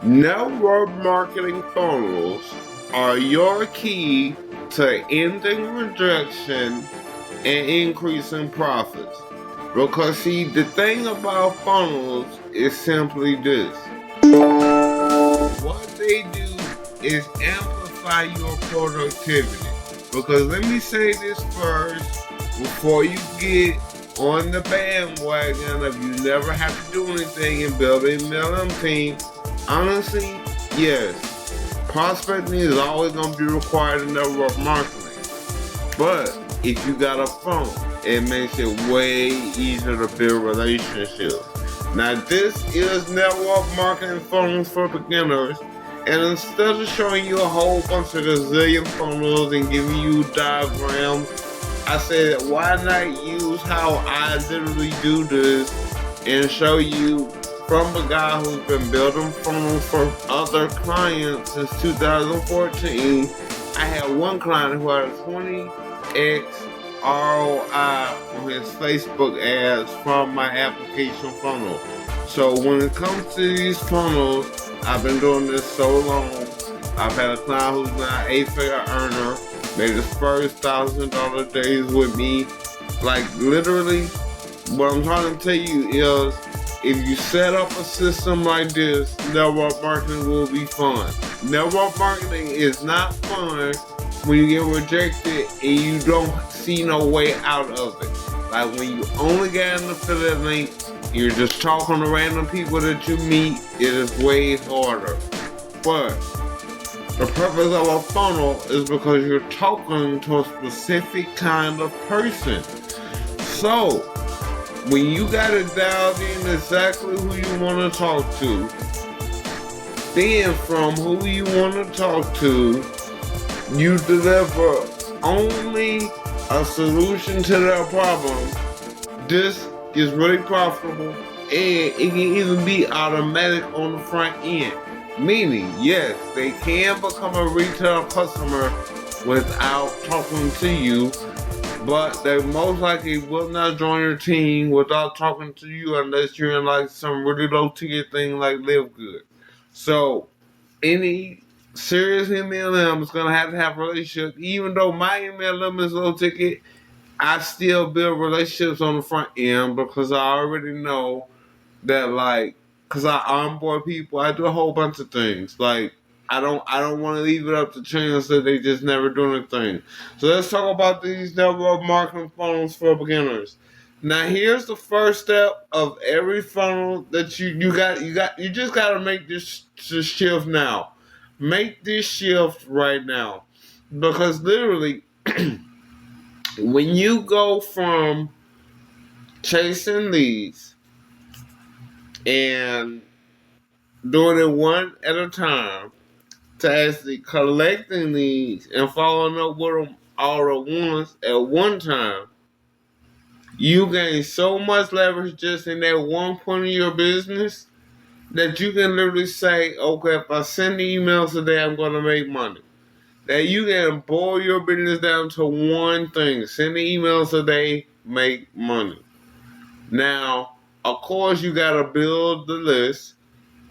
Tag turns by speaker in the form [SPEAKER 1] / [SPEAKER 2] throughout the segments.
[SPEAKER 1] Network marketing funnels are your key to ending rejection and increasing profits. Because see, the thing about funnels is simply this. What they do is amplify your productivity. Because let me say this first, before you get on the bandwagon of you never have to do anything and build a MLM team. Honestly, yes, prospecting is always going to be required in network marketing. But if you got a phone, it makes it way easier to build relationships. Now, this is network marketing funnels for beginners. And instead of showing you a whole bunch of gazillion funnels and giving you diagrams, I said, why not use how I literally do this and show you from a guy who's been building funnels for other clients since 2014. I had one client who had a 20x ROI on his Facebook ads from my application funnel. So when it comes to these funnels, I've been doing this so long. I've had a client who's now an 8-figure earner, made his first $1,000 days with me. Like literally, what I'm trying to tell you is, if you set up a system like this, network marketing will be fun. Network marketing is not fun when you get rejected and you don't see no way out of it. Like when you only get an affiliate link, you're just talking to random people that you meet, it is way harder. But the purpose of a funnel is because you're talking to a specific kind of person. So, when you got it dialed in exactly who you want to talk to, then from who you want to talk to, you deliver only a solution to their problem. This is really profitable, and it can even be automatic on the front end. Meaning, yes, they can become a retail customer without talking to you, but they most likely will not join your team without talking to you unless you're in like some really low ticket thing like Live Good. So any serious MLM is gonna have to have relationships. Even though my MLM is low ticket, I still build relationships on the front end because I already know that because I onboard people, I do a whole bunch of things. Like I don't want to leave it up to chance that they just never do anything. So let's talk about these network marketing funnels for beginners. Now here's the first step of every funnel that you just gotta make this shift now. Make this shift right now. Because literally when you go from chasing leads and doing it one at a time to actually collecting these and following up with them all at once at one time, you gain so much leverage just in that one point of your business that you can literally say, okay, if I send the emails today, I'm going to make money. That you can boil your business down to one thing. Send the emails today, make money. Now, of course, you got to build the list.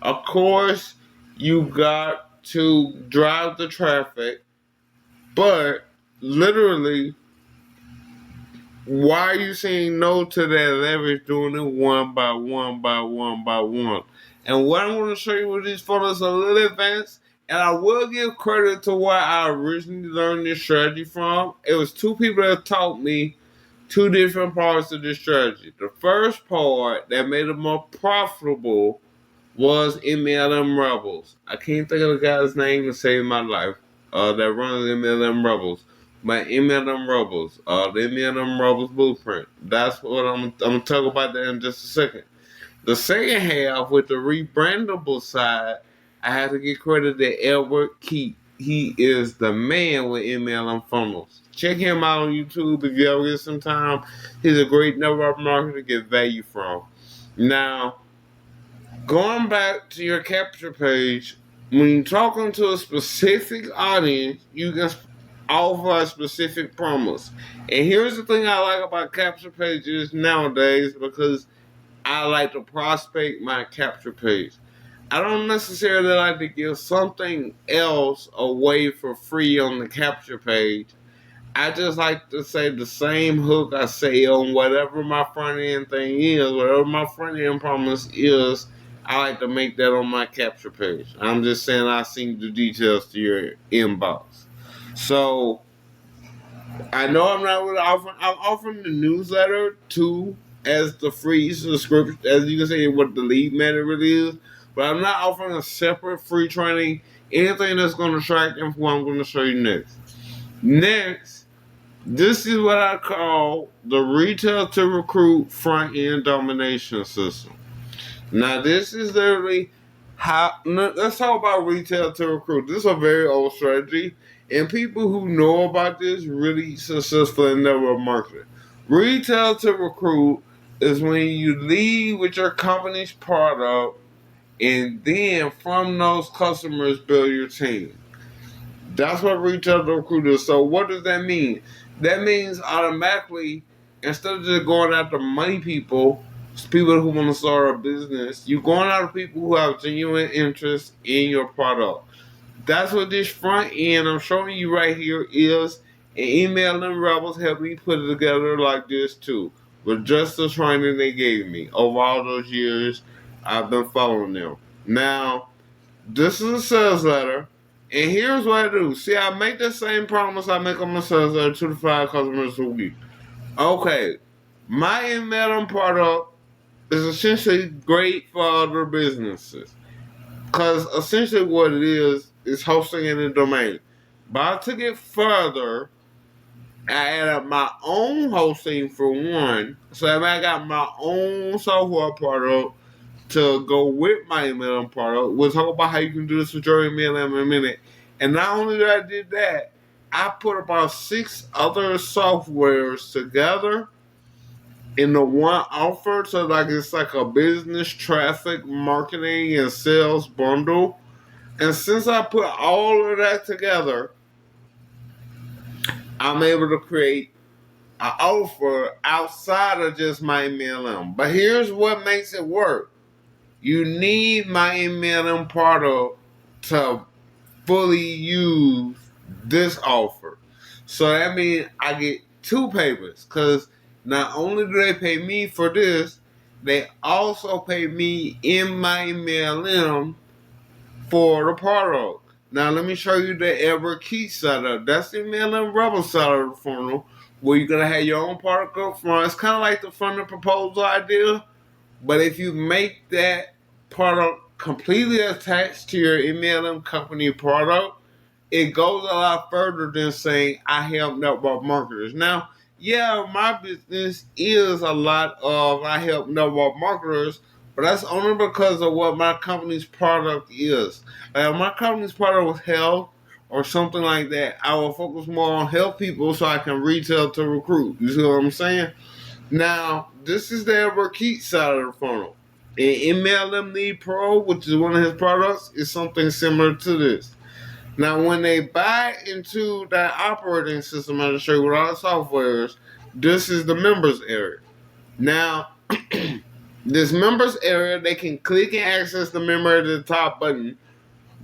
[SPEAKER 1] Of course, you got to drive the traffic. But literally, why are you saying no to that leverage doing it one by one by one by one? And what I'm going to show you with these funnels a little advanced, and I will give credit to where I originally learned this strategy from. It was two people that taught me two different parts of this strategy. The first part that made it more profitable was MLM Rebels. I can't think of the guy's name to save my life. That runs MLM Rebels. But MLM Rebels. The MLM Rebels Blueprint. That's what I'm going to talk about that in just a second. The second half, with the rebrandable side, I have to give credit to Edward Keith. He is the man with MLM funnels. Check him out on YouTube if you ever get some time. He's a great network marketer to get value from. Now, going back to your capture page, when you're talking to a specific audience, you can offer a specific promise. And here's the thing I like about capture pages nowadays, because I like to prospect my capture page. I don't necessarily like to give something else away for free on the capture page. I just like to say the same hook I say on whatever my front end thing is, whatever my front end promise is. I like to make that on my capture page. I'm just saying I send the details to your inbox. So I know I'm not really offering. I'm offering the newsletter too as the free subscription, as you can say what the lead method really is. But I'm not offering a separate free training. Anything that's going to track them from what I'm going to show you next. Next, this is what I call the retail to recruit front end domination system. Now, this is literally how. Let's talk about retail to recruit. This is a very old strategy, and people who know about this really successful in network marketing. Retail to recruit is when you lead with your company's product, and then from those customers build your team. That's what retail to recruit is. So what does that mean? That means automatically, instead of just going after money people who want to start a business, you're going after people who have genuine interest in your product. That's what this front end I'm showing you right here is. And email them rebels helped me put it together like this too. With just the training they gave me over all those years I've been following them. Now, this is a sales letter. And here's what I do. See, I make the same promise I make on my sales letter 2 to 5 customers a week. Okay, my email and product is essentially great for other businesses. Because essentially what it is hosting in a domain. But I took it further. I added my own hosting for one. So I got my own software product to go with my email product. We'll talk about how you can do this with your email in a minute. And not only did I did that, I put about 6 other softwares together in the one offer. So like it's like a business traffic marketing and sales bundle. And since I put all of that together, I'm able to create an offer outside of just my MLM. But here's what makes it work. You need my MLM product to fully use this offer. So that means I get 2 payments. Because not only do they pay me for this, they also pay me in my MLM for the product. Now let me show you the Ever Key setup. That's the MLM Rebel side of the funnel, where you're gonna have your own product up front. It's kind of like the funding proposal idea, but if you make that product completely attached to your MLM company product, it goes a lot further than saying I help network marketers. Now, yeah, my business is a lot of I help network marketers, but that's only because of what my company's product is. If my company's product was health or something like that, I will focus more on help people so I can retail to recruit. You see what I'm saying? Now, this is the Ever Keat side of the funnel. And MLM Lead Pro, which is one of his products, is something similar to this. Now, when they buy into that operating system, I'm going to show you with all the softwares, this is the members area. Now, this members area, they can click and access the member at the top button.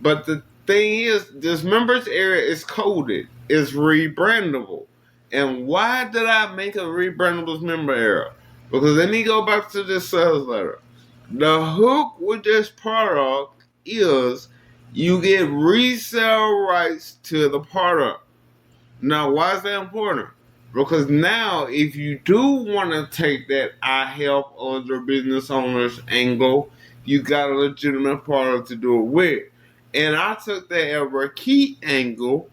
[SPEAKER 1] But the thing is, this members area is coded. It's rebrandable. And why did I make a rebrandable member area? Because let me go back to this sales letter. The hook with this product is you get resale rights to the product. Now, why is that important? Because now, if you do want to take that I help other business owners angle, you got a legitimate product to do it with. And I took that Ever Key angle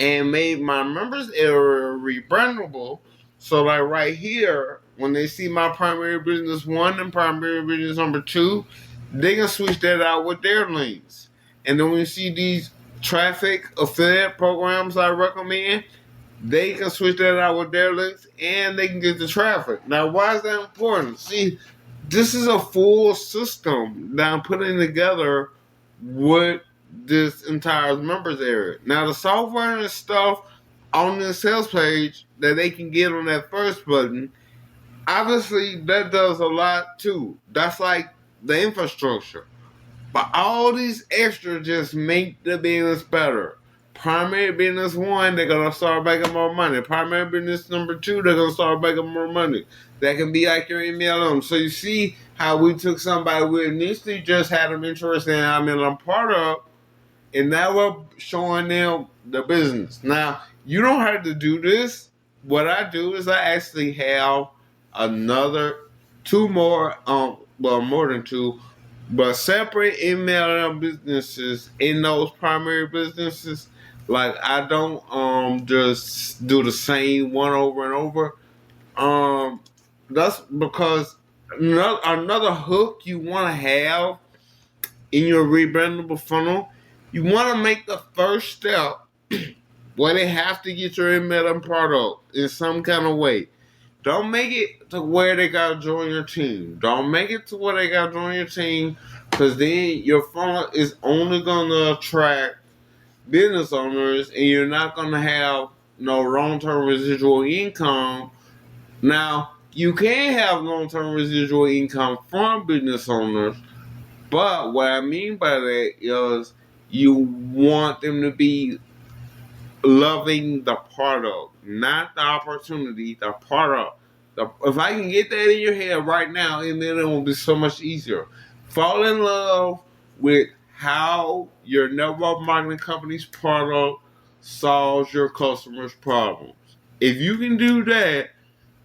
[SPEAKER 1] and made my members area rebrandable. So like right here, when they see my primary business 1 and primary business number 2, they can switch that out with their links. And then when you see these traffic affiliate programs I recommend, they can switch that out with their links and they can get the traffic. Now, why is that important? See, this is a full system that I'm putting together with this entire members area. Now, the software and stuff on the sales page that they can get on that first button, obviously that does a lot too. That's like the infrastructure. But all these extras just make the business better. Primary business one, they're gonna start making more money. Primary business number two, they're gonna start making more money. That can be like your email. So you see how we took somebody we initially just had them interested in I'm part of, and now we're showing them the business. Now, you don't have to do this. What I do is I actually have another two more, well, more than two, but separate email businesses in those primary businesses. Like I don't just do the same one over and over. Um, that's because another hook you want to have in your rebrandable funnel, you want to make the first step where they have to get your email and product in some kind of way. Don't make it to where they got to join your team. Don't make it to where they got to join your team, because then your funnel is only going to attract business owners and you're not going to have no long-term residual income. Now, you can have long-term residual income from business owners, but what I mean by that is you want them to be loving the product, not the opportunity, the product. If I can get that in your head right now, and then it will be so much easier. Fall in love with how your network marketing company's product solves your customers' problems. If you can do that,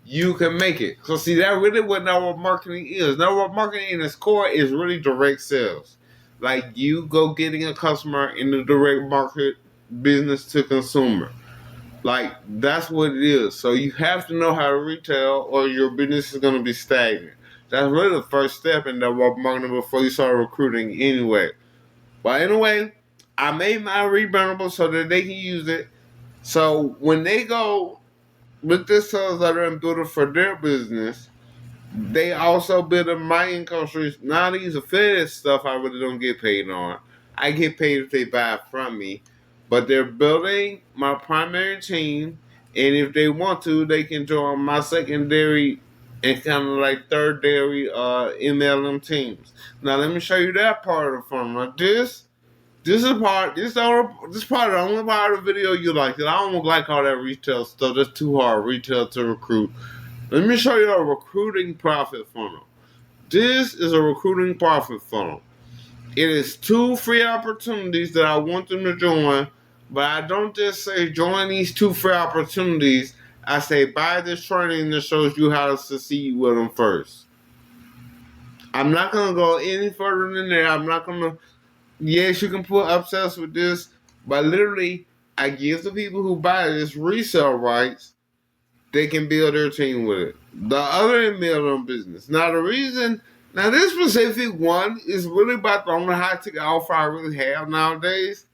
[SPEAKER 1] you can make it. So see, that really what network marketing is. Network marketing in its core is really direct sales. Like you go getting a customer in the direct market, business to consumer. Like that's what it is. So you have to know how to retail or your business is going to be stagnant. That's really the first step in network marketing before you start recruiting anyway. But anyway, I made mine rebrandable so that they can use it. So when they go with this sales letter and build it for their business, they also build in my income streams. Now these affiliate stuff I really don't get paid on. I get paid if they buy it from me. But they're building my primary team, and if they want to, they can join my secondary and kind of like thirdary MLM teams. Now let me show you that part of the funnel. Now this is part. This part of the only part of the video you like. Cause I don't like all that retail stuff. That's too hard. Retail to recruit. Let me show you a recruiting profit funnel. This is a recruiting profit funnel. It is 2 free opportunities that I want them to join, but I don't just say join these 2 free opportunities. I say buy this training that shows you how to succeed with them first. I'm not going to go any further than there. I'm not going to, yes, you can put upsells with this, but literally, I give the people who buy this resale rights. They can build their team with it. The other MLM business. Now this specific one is really about the only high ticket offer I really have nowadays.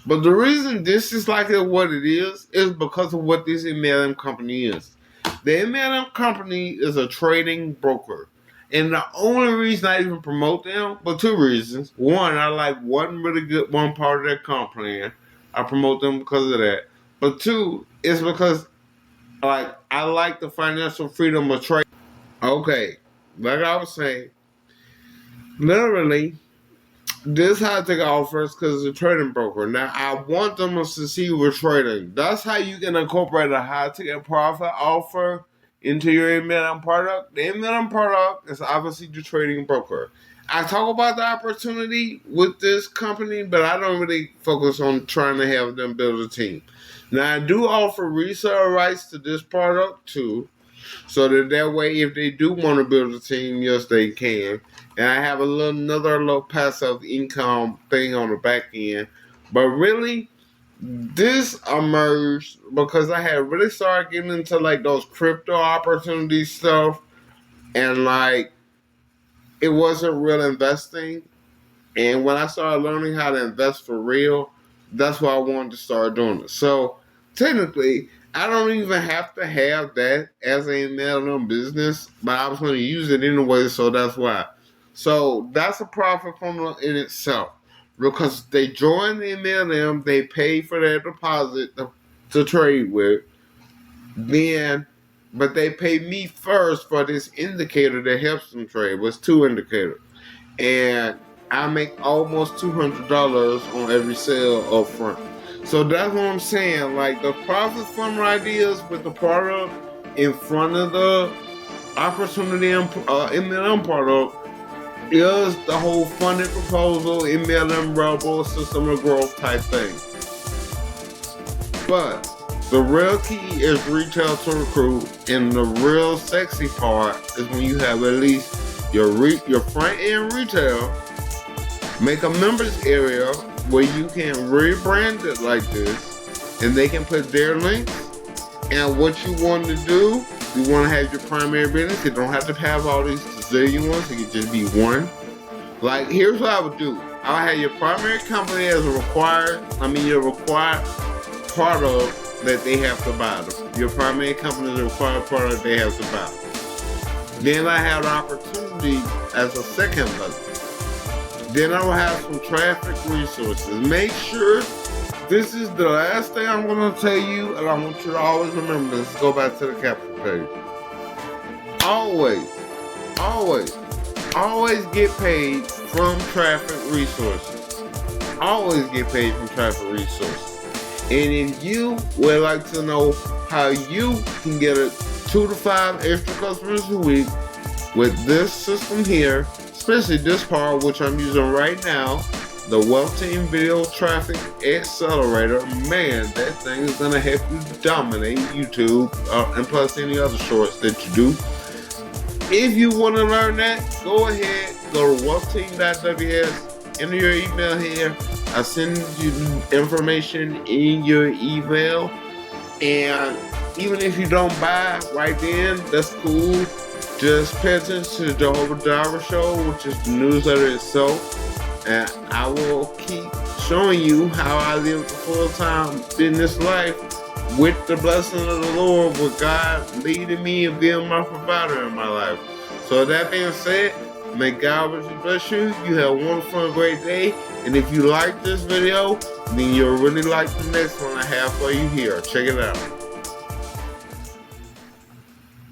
[SPEAKER 1] But the reason this is like what it is because of what this MLM company is. The MLM company is a trading broker. And the only reason I even promote them, but 2 reasons. One, I like one really good one part of their comp plan. I promote them because of that. But 2, it's because like I like the financial freedom of trade. Okay, like I was saying, literally, this high ticket offers because it's a trading broker. Now I want them to succeed with trading. That's how you can incorporate a high ticket profit offer into your MLM product. The MLM product is obviously the trading broker. I talk about the opportunity with this company, but I don't really focus on trying to have them build a team. Now, I do offer resale rights to this product too, so that way, if they do want to build a team, yes, they can. And I have another little passive income thing on the back end. But really, this emerged because I had really started getting into like those crypto opportunity stuff, and like it wasn't real investing. And when I started learning how to invest for real, that's why I wanted to start doing it. So technically, I don't even have to have that as a MLM business, but I was going to use it anyway, so that's why. So that's a profit funnel in itself. Because they join the MLM, they pay for their deposit to trade with, but they pay me first for this indicator that helps them trade. It was 2 indicators. And I make almost $200 on every sale up front. So that's what I'm saying. Like the profits from ideas with the product in front of the opportunity and MLM product is the whole funded proposal, MLM rebel system of growth type thing. But the real key is retail to recruit, and the real sexy part is when you have at least your front end retail. Make a members area where you can rebrand it like this, and they can put their links. And what you want to do, you want to have your primary business. You don't have to have all these zillion ones. It can just be one. Like, here's what I would do. I would have your primary company as a your required product that they have to buy. Your primary company is a required product they have to buy. Then I have the opportunity as a second button. Then I will have some traffic resources. Make sure, this is the last thing I'm going to tell you, and I want you to always remember this. Go back to the capture page. Always get paid from traffic resources. Always get paid from traffic resources. And if you would like to know how you can get 2 to 5 extra customers a week with this system here, especially this part which I'm using right now, the Wealth Team Video Traffic Accelerator, man, that thing is going to help you dominate YouTube and plus any other shorts that you do. If you want to learn that, go ahead, go to wealthteam.ws, enter your email here. I send you information in your email, and even if you don't buy right then, that's cool. Just pay attention to the Jehovah Jireh Show, which is the newsletter itself, and I will keep showing you how I live the full-time business life with the blessing of the Lord, with God leading me and being my provider in my life. So that being said, may God richly bless you. You have a wonderful and great day. And if you like this video, then you'll really like the next one I have for you here. Check it out.